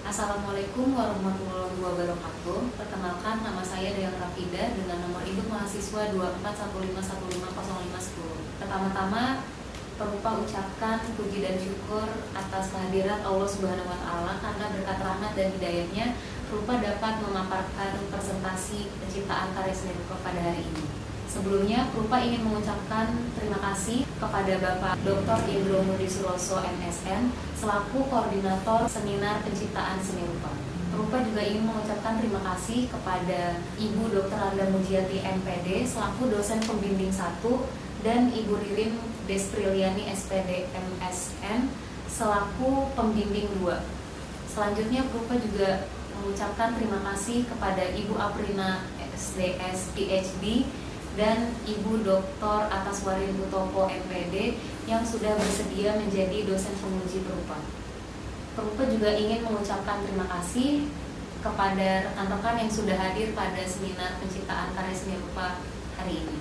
Assalamualaikum warahmatullahi wabarakatuh. Perkenalkan, nama saya Dayang Rafida dengan nomor induk mahasiswa 2415150510. Pertama-tama, perupa ucapkan puji dan syukur atas kehadiran Allah Subhanahu wa Ta'ala karena berkat rahmat dan hidayahnya perupa dapat memaparkan presentasi penciptaan karya seni rupa pada hari ini. Sebelumnya, perupa ingin mengucapkan terima kasih kepada Bapak Dr. Indro Mudi Suroso MSN selaku koordinator seminar penciptaan seni rupa. Perupa juga ingin mengucapkan terima kasih kepada Ibu Dr. Anda Mujiati MPD selaku dosen pembimbing 1 dan Ibu Ririn Despriliani SPD MSN selaku pembimbing 2. Selanjutnya, perupa juga mengucapkan terima kasih kepada Ibu Aprina SDS PhD dan Ibu Dr. Ataswarin Utopo MPD yang sudah bersedia menjadi dosen penguji perupa. Perupa juga ingin mengucapkan terima kasih kepada rekan-rekan yang sudah hadir pada seminar penciptaan karya seni rupa hari ini.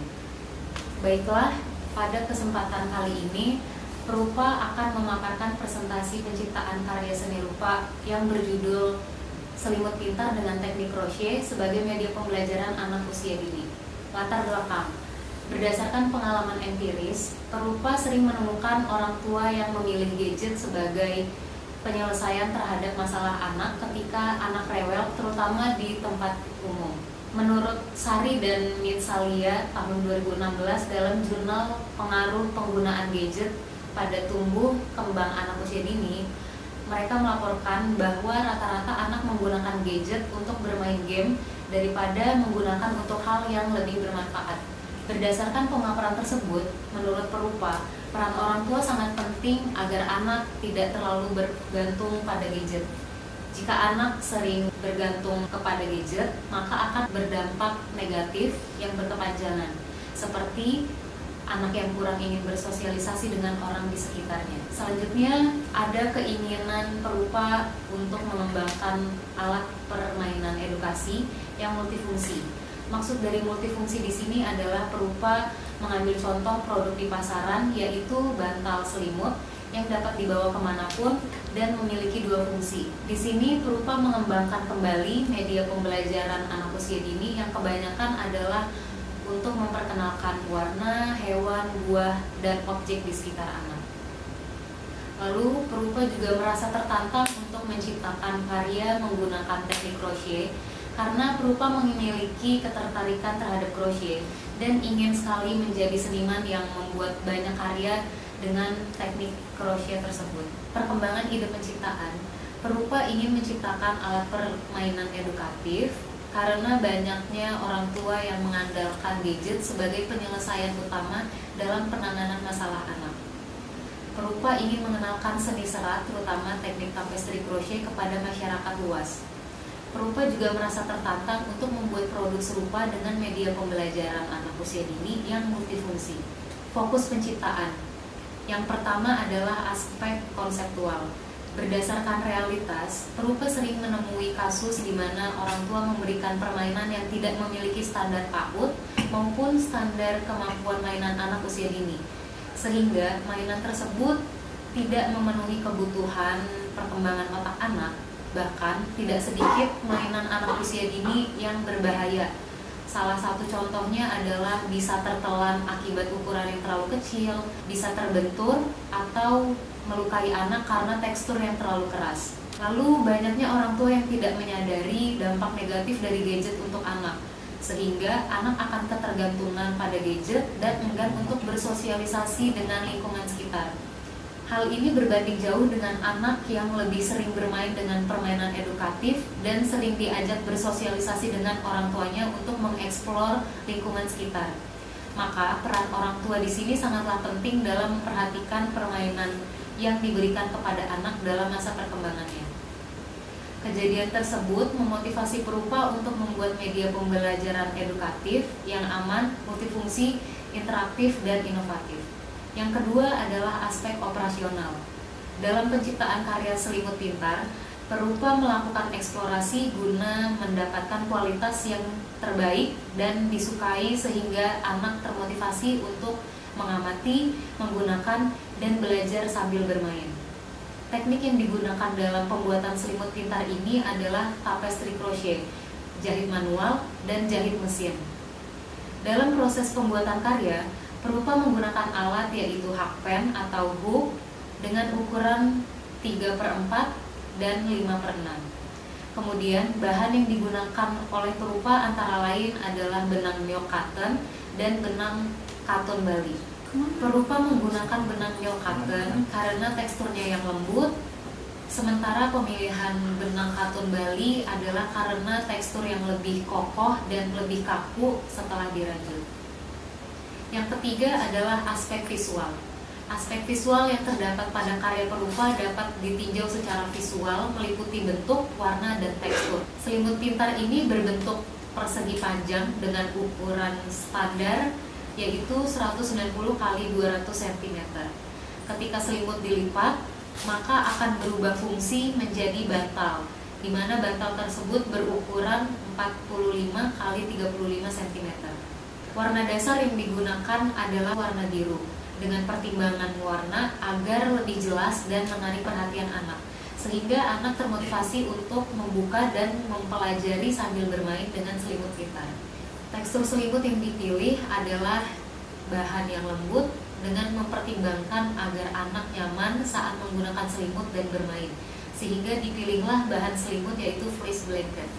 Baiklah, pada kesempatan kali ini perupa akan memaparkan presentasi penciptaan karya seni rupa yang berjudul Selimut Pintar dengan Teknik Crochet sebagai media pembelajaran anak usia dini. Latar belakang. Berdasarkan pengalaman empiris, perupa sering menemukan orang tua yang memilih gadget sebagai penyelesaian terhadap masalah anak ketika anak rewel, terutama di tempat umum. Menurut Sari dan Mitsalia tahun 2016 dalam jurnal Pengaruh Penggunaan Gadget pada Tumbuh Kembang Anak Usia Dini, mereka melaporkan bahwa rata-rata anak menggunakan gadget untuk bermain game daripada menggunakan untuk hal yang lebih bermanfaat. Berdasarkan pemaparan tersebut, menurut perupa, peran orang tua sangat penting agar anak tidak terlalu bergantung pada gadget. Jika anak sering bergantung kepada gadget, maka akan berdampak negatif yang berkepanjangan, seperti anak yang kurang ingin bersosialisasi dengan orang di sekitarnya. Selanjutnya, ada keinginan perupa untuk mengembangkan alat permainan edukasi yang multifungsi. Maksud dari multifungsi di sini adalah perupa mengambil contoh produk di pasaran, yaitu bantal selimut yang dapat dibawa kemanapun dan memiliki dua fungsi. Di sini perupa mengembangkan kembali media pembelajaran anak usia dini yang kebanyakan adalah untuk memperkenalkan warna, hewan, buah, dan objek di sekitar anak. Lalu, perupa juga merasa tertantang untuk menciptakan karya menggunakan teknik crochet karena perupa memiliki ketertarikan terhadap crochet dan ingin sekali menjadi seniman yang membuat banyak karya dengan teknik crochet tersebut. Perkembangan ide penciptaan, perupa ingin menciptakan alat permainan edukatif karena banyaknya orang tua yang mengandalkan gadget sebagai penyelesaian utama dalam penanganan masalah anak. Perupa ingin mengenalkan seni serat, terutama teknik tapestry crochet kepada masyarakat luas. Perupa juga merasa tertantang untuk membuat produk serupa dengan media pembelajaran anak usia dini yang multifungsi. Fokus penciptaan. Yang pertama adalah aspek konseptual. Berdasarkan realitas, perupa sering menemui kasus di mana orang tua memberikan permainan yang tidak memiliki standar PAUD maupun standar kemampuan mainan anak usia dini, sehingga mainan tersebut tidak memenuhi kebutuhan perkembangan otak anak. Bahkan tidak sedikit mainan anak usia dini yang berbahaya. Salah satu contohnya adalah bisa tertelan akibat ukuran yang terlalu kecil, bisa terbentur, atau melukai anak karena tekstur yang terlalu keras. Lalu banyaknya orang tua yang tidak menyadari dampak negatif dari gadget untuk anak, sehingga anak akan ketergantungan pada gadget dan enggan untuk bersosialisasi dengan lingkungan sekitar. Hal ini berbanding jauh dengan anak yang lebih sering bermain dengan permainan edukatif dan sering diajak bersosialisasi dengan orang tuanya untuk mengeksplor lingkungan sekitar. Maka peran orang tua di sini sangatlah penting dalam memperhatikan permainan yang diberikan kepada anak dalam masa perkembangannya. Kejadian tersebut memotivasi perupa untuk membuat media pembelajaran edukatif yang aman, multifungsi, interaktif, dan inovatif. Yang kedua adalah aspek operasional. Dalam penciptaan karya Selimut Pintar, perupa melakukan eksplorasi guna mendapatkan kualitas yang terbaik dan disukai sehingga anak termotivasi untuk mengamati, menggunakan, dan belajar sambil bermain. Teknik yang digunakan dalam pembuatan selimut pintar ini adalah tapestry crochet, jahit manual, dan jahit mesin. Dalam proses pembuatan karya, perupa menggunakan alat yaitu hakpen atau hook dengan ukuran 3/4 dan 5/6. Kemudian, bahan yang digunakan oleh perupa antara lain adalah benang myok cotton dan benang katun Bali. Perupa menggunakan benang myok cotton karena teksturnya yang lembut, sementara pemilihan benang katun Bali adalah karena tekstur yang lebih kokoh dan lebih kaku setelah dirajut. Yang ketiga adalah aspek visual. Aspek visual yang terdapat pada karya perupa dapat ditinjau secara visual meliputi bentuk, warna, dan tekstur. Selimut pintar ini berbentuk persegi panjang dengan ukuran standar yaitu 190 x 200 cm. Ketika selimut dilipat, maka akan berubah fungsi menjadi bantal, di mana bantal tersebut berukuran 45 x 35 cm. Warna dasar yang digunakan adalah warna biru, dengan pertimbangan warna agar lebih jelas dan menarik perhatian anak, sehingga anak termotivasi untuk membuka dan mempelajari sambil bermain dengan selimut pintar. Tekstur selimut yang dipilih adalah bahan yang lembut dengan mempertimbangkan agar anak nyaman saat menggunakan selimut dan bermain, sehingga dipilihlah bahan selimut yaitu fleece blanket.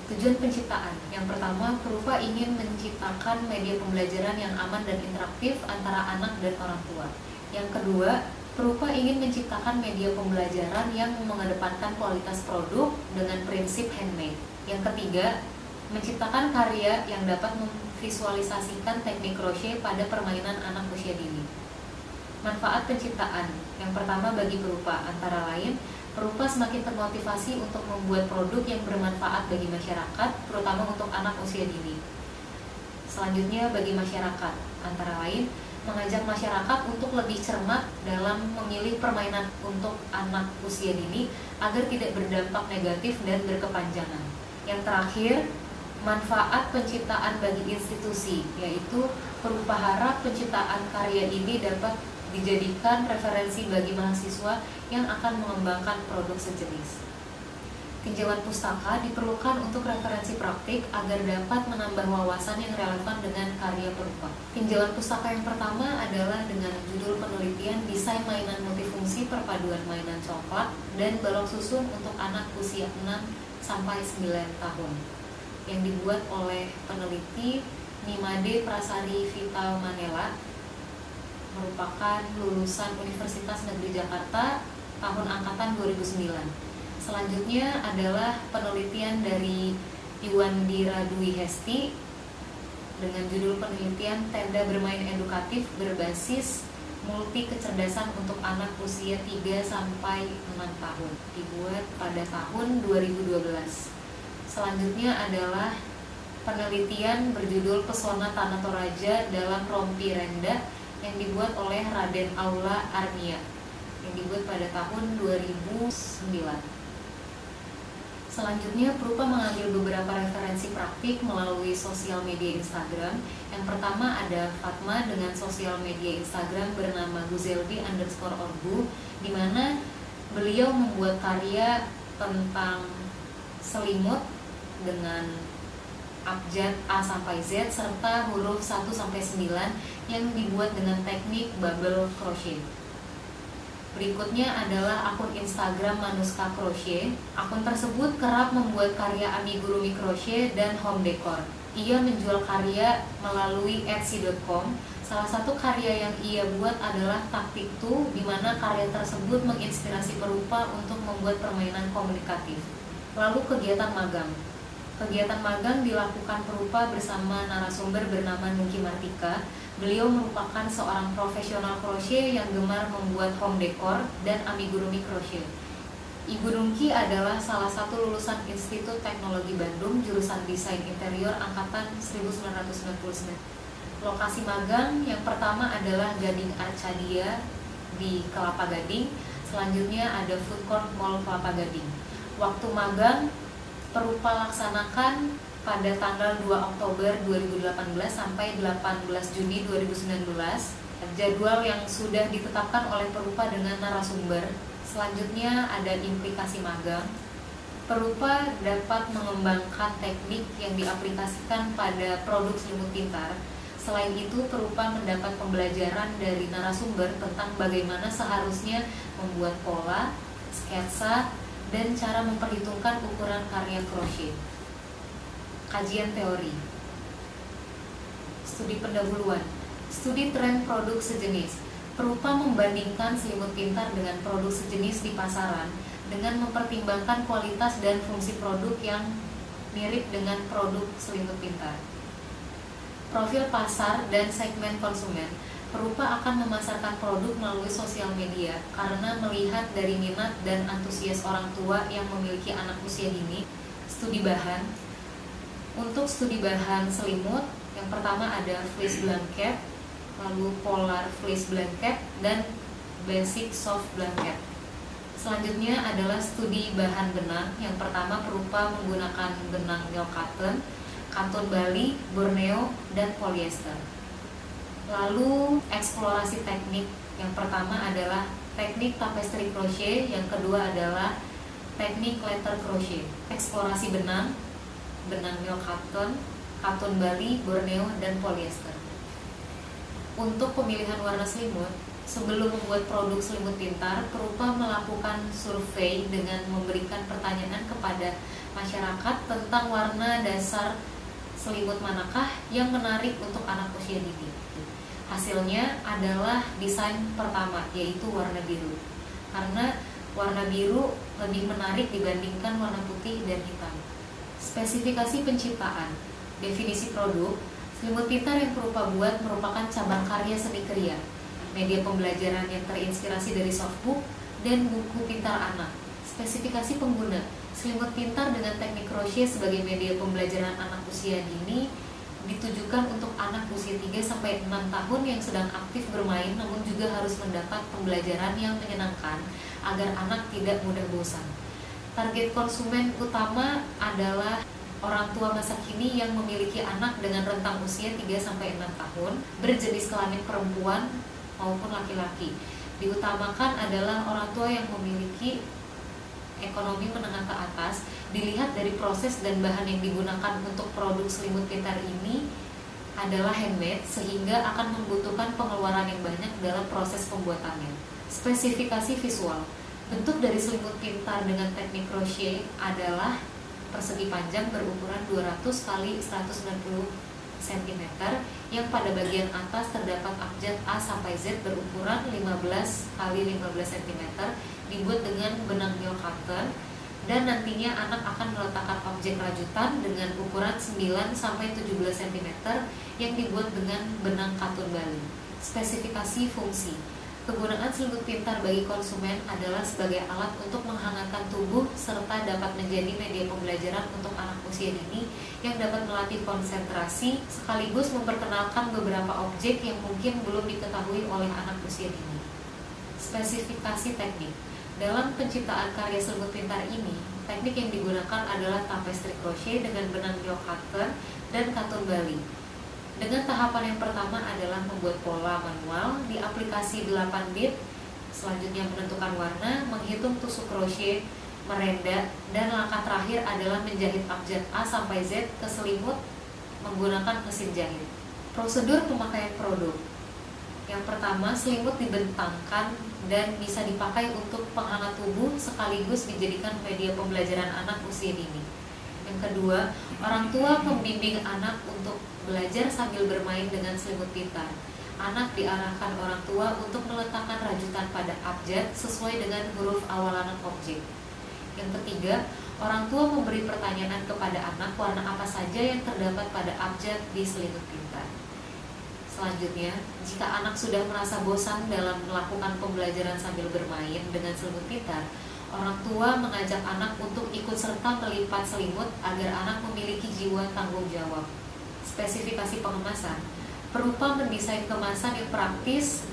Tujuan penciptaan. Yang pertama, perupa ingin menciptakan media pembelajaran yang aman dan interaktif antara anak dan orang tua. Yang kedua, perupa ingin menciptakan media pembelajaran yang mengedepankan kualitas produk dengan prinsip handmade. Yang ketiga, menciptakan karya yang dapat memvisualisasikan teknik crochet pada permainan anak usia dini. Manfaat penciptaan. Yang pertama bagi perupa, antara lain, perupa semakin termotivasi untuk membuat produk yang bermanfaat bagi masyarakat, terutama untuk anak usia dini. Selanjutnya bagi masyarakat, antara lain, mengajak masyarakat untuk lebih cermat dalam memilih permainan untuk anak usia dini agar tidak berdampak negatif dan berkepanjangan. Yang terakhir, manfaat penciptaan bagi institusi, yaitu perupa harap penciptaan karya ini dapat dijadikan referensi bagi mahasiswa yang akan mengembangkan produk sejenis. Tinjauan pustaka diperlukan untuk referensi praktik agar dapat menambah wawasan yang relevan dengan karya perupa. Tinjauan pustaka yang pertama adalah dengan judul penelitian desain mainan multifungsi perpaduan mainan coklat dan balok susun untuk anak usia 6 sampai 9 tahun, yang dibuat oleh peneliti Nimade Prasari Vital Manela, merupakan lulusan Universitas Negeri Jakarta tahun angkatan 2009. Selanjutnya adalah penelitian dari Iwandira Dwi Hesti dengan judul penelitian tenda bermain edukatif berbasis multi kecerdasan untuk anak usia 3 sampai 6 tahun, dibuat pada tahun 2012. Selanjutnya adalah penelitian berjudul Pesona Tanah Toraja dalam Rompi Renda yang dibuat oleh Raden Aula Arnia, yang dibuat pada tahun 2009. Selanjutnya, perupa mengambil beberapa referensi praktik melalui sosial media Instagram. Yang pertama ada Fatma dengan sosial media Instagram bernama guzelbi_orgu, di mana beliau membuat karya tentang selimut dengan abjad A sampai Z serta huruf 1 sampai 9 yang dibuat dengan teknik bubble crochet. Berikutnya adalah akun Instagram Manuska Crochet. Akun tersebut kerap membuat karya amigurumi crochet dan home decor. Ia menjual karya melalui etsy.com. Salah satu karya yang ia buat adalah taktik 2, di mana karya tersebut menginspirasi perupa untuk membuat permainan komunikatif. Lalu kegiatan magang. Kegiatan magang dilakukan perupa bersama narasumber bernama Nungki Martika. Beliau merupakan seorang profesional crochet yang gemar membuat home decor dan amigurumi crochet. Ibu Nungki adalah salah satu lulusan Institut Teknologi Bandung jurusan Desain Interior angkatan 1999. Lokasi magang yang pertama adalah Gading Arcadia di Kelapa Gading. Selanjutnya ada Food Court Mall Kelapa Gading. Waktu magang perupa laksanakan pada tanggal 2 Oktober 2018 sampai 18 Juni 2019. Jadwal yang sudah ditetapkan oleh perupa dengan narasumber Selanjutnya ada implikasi magang. Perupa dapat mengembangkan teknik yang diaplikasikan pada produk selimut pintar. Selain itu, perupa mendapat pembelajaran dari narasumber tentang bagaimana seharusnya membuat pola, sketsa, dan cara memperhitungkan ukuran karya crochet. Kajian teori. Studi pendahuluan. Studi tren produk sejenis. Perupa membandingkan selimut pintar dengan produk sejenis di pasaran dengan mempertimbangkan kualitas dan fungsi produk yang mirip dengan produk selimut pintar. Profil pasar dan segmen konsumen. Perupa akan memasarkan produk melalui sosial media karena melihat dari minat dan antusias orang tua yang memiliki anak usia dini. Studi bahan. Untuk studi bahan selimut, yang pertama ada fleece blanket, lalu polar fleece blanket, dan basic soft blanket. Selanjutnya adalah studi bahan benang. Yang pertama perupa menggunakan benang milk cotton, katun Bali, Borneo, dan polyester. Lalu eksplorasi teknik. Yang pertama adalah teknik tapestry crochet, yang kedua adalah teknik letter crochet. Eksplorasi benang, benang milk cotton, katun Bali, Borneo, dan polyester. Untuk pemilihan warna selimut, sebelum membuat produk selimut pintar, perupa melakukan survei dengan memberikan pertanyaan kepada masyarakat tentang warna dasar selimut manakah yang menarik untuk anak usia dini. Hasilnya adalah desain pertama, yaitu warna biru. Karena warna biru lebih menarik dibandingkan warna putih dan hitam. Spesifikasi penciptaan. Definisi produk. Selimut pintar yang perupa buat merupakan cabang karya seni kriya, media pembelajaran yang terinspirasi dari softbook dan buku pintar anak. Spesifikasi pengguna. Selimut pintar dengan teknik crochet sebagai media pembelajaran anak usia dini ditujukan untuk anak usia 3-6 tahun yang sedang aktif bermain, namun juga harus mendapat pembelajaran yang menyenangkan agar anak tidak mudah bosan. Target konsumen utama adalah orang tua masa kini yang memiliki anak dengan rentang usia 3-6 tahun, berjenis kelamin perempuan maupun laki-laki. Diutamakan adalah orang tua yang memiliki ekonomi menengah ke atas. Dilihat dari proses dan bahan yang digunakan untuk produk selimut pintar ini adalah handmade, sehingga akan membutuhkan pengeluaran yang banyak dalam proses pembuatannya. Spesifikasi visual. Bentuk dari selimut pintar dengan teknik crochet adalah persegi panjang berukuran 200 x 190 cm yang pada bagian atas terdapat abjad A sampai Z berukuran 15 x 15 cm, dibuat dengan benang milk cotton, dan nantinya anak akan meletakkan objek rajutan dengan ukuran 9 sampai 17 cm yang dibuat dengan benang katun Bali. Spesifikasi fungsi. Kegunaan selimut pintar bagi konsumen adalah sebagai alat untuk menghangatkan tubuh serta dapat menjadi media pembelajaran untuk anak usia dini yang dapat melatih konsentrasi sekaligus memperkenalkan beberapa objek yang mungkin belum diketahui oleh anak usia dini. Spesifikasi teknik. Dalam penciptaan karya selimut pintar ini, teknik yang digunakan adalah tapestry crochet dengan benang milk cotton dan katun Bali. Dengan tahapan yang pertama adalah membuat pola manual di aplikasi 8 bit, selanjutnya menentukan warna, menghitung tusuk crochet, merenda, dan langkah terakhir adalah menjahit abjad A sampai Z ke selimut menggunakan mesin jahit. Prosedur pemakaian produk. Yang pertama, selimut dibentangkan dan bisa dipakai untuk penghangat tubuh sekaligus dijadikan media pembelajaran anak usia dini. Yang kedua, orang tua membimbing anak untuk belajar sambil bermain dengan selimut pintar. Anak diarahkan orang tua untuk meletakkan rajutan pada abjad sesuai dengan huruf awalan objek. Yang ketiga, orang tua memberi pertanyaan kepada anak warna apa saja yang terdapat pada abjad di selimut pintar. Selanjutnya, jika anak sudah merasa bosan dalam melakukan pembelajaran sambil bermain dengan selimut pintar, orang tua mengajak anak untuk ikut serta melipat selimut agar anak memiliki jiwa tanggung jawab. Spesifikasi pengemasan. Perupa mendesain kemasan yang praktis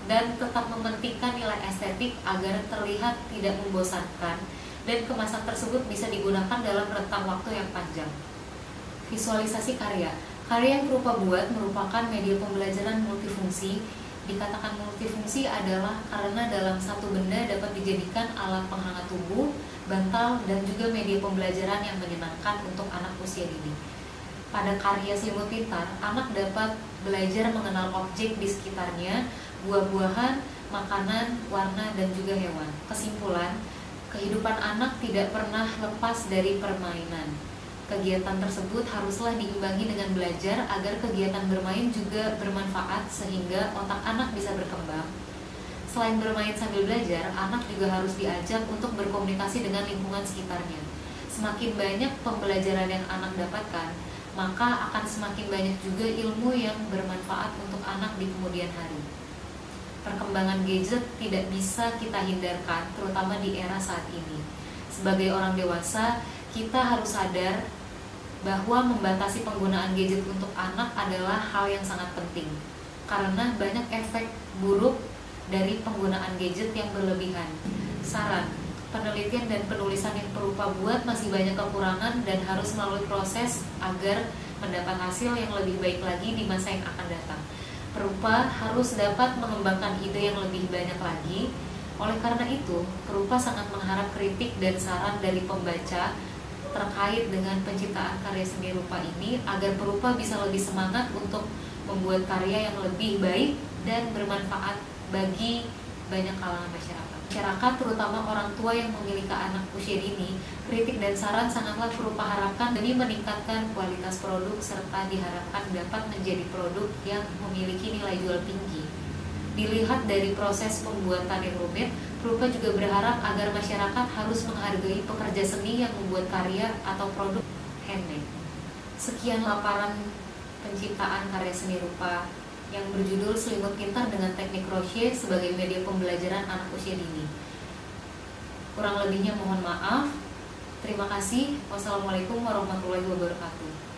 dan tetap mementingkan nilai estetik agar terlihat tidak membosankan, dan kemasan tersebut bisa digunakan dalam rentang waktu yang panjang. Visualisasi karya. Karya yang perupa buat merupakan media pembelajaran multifungsi Dikatakan multifungsi adalah karena dalam satu benda dapat dijadikan alat penghangat tubuh, bantal, dan juga media pembelajaran yang menyenangkan untuk anak usia dini. Pada karya Selimut Pintar, anak dapat belajar mengenal objek di sekitarnya, buah-buahan, makanan, warna, dan juga hewan. Kesimpulan, kehidupan anak tidak pernah lepas dari permainan. Kegiatan tersebut haruslah diimbangi dengan belajar agar kegiatan bermain juga bermanfaat sehingga otak anak bisa berkembang. Selain bermain sambil belajar, anak juga harus diajak untuk berkomunikasi dengan lingkungan sekitarnya. Semakin banyak pembelajaran yang anak dapatkan, maka akan semakin banyak juga ilmu yang bermanfaat untuk anak di kemudian hari. Perkembangan gadget tidak bisa kita hindarkan, terutama di era saat ini. Sebagai orang dewasa, kita harus sadar bahwa membatasi penggunaan gadget untuk anak adalah hal yang sangat penting, karena banyak efek buruk dari penggunaan gadget yang berlebihan. Saran, penelitian dan penulisan yang berupa buat masih banyak kekurangan dan harus melalui proses agar mendapat hasil yang lebih baik lagi di masa yang akan datang. Perupa harus dapat mengembangkan ide yang lebih banyak lagi. Oleh karena itu, Perupa sangat mengharap kritik dan saran dari pembaca terkait dengan penciptaan karya seni rupa ini agar Perupa bisa lebih semangat untuk membuat karya yang lebih baik dan bermanfaat bagi banyak kalangan masyarakat. Masyarakat, terutama orang tua yang memiliki anak usia dini, kritik dan saran sangatlah Perupa harapkan demi meningkatkan kualitas produk serta diharapkan dapat menjadi produk yang memiliki nilai jual tinggi. Dilihat dari proses pembuatan yang rumit, Perupa juga berharap agar masyarakat harus menghargai pekerja seni yang membuat karya atau produk handmade. Sekian laparan penciptaan karya seni rupa yang berjudul Selimut Pintar dengan teknik crochet sebagai media pembelajaran anak usia dini. Kurang lebihnya mohon maaf. Terima kasih. Wassalamualaikum warahmatullahi wabarakatuh.